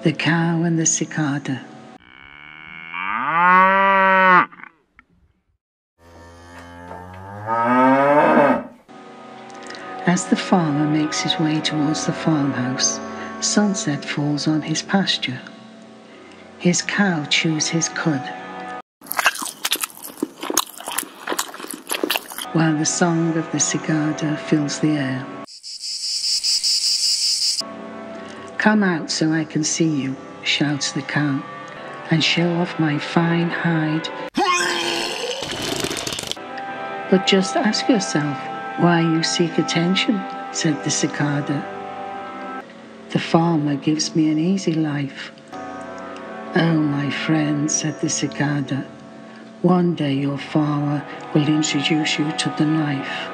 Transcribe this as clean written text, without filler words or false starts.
The Cow and the Cicada. As the farmer makes his way towards the farmhouse, sunset falls on his pasture. His cow chews his cud, while the song of the cicada fills the air. "Come out so I can see you," shouts the cow, "and show off my fine hide. But just ask yourself why you seek attention," said the cicada. "The farmer gives me an easy life." "Oh, my friend," said the cicada, "one day your farmer will introduce you to the knife."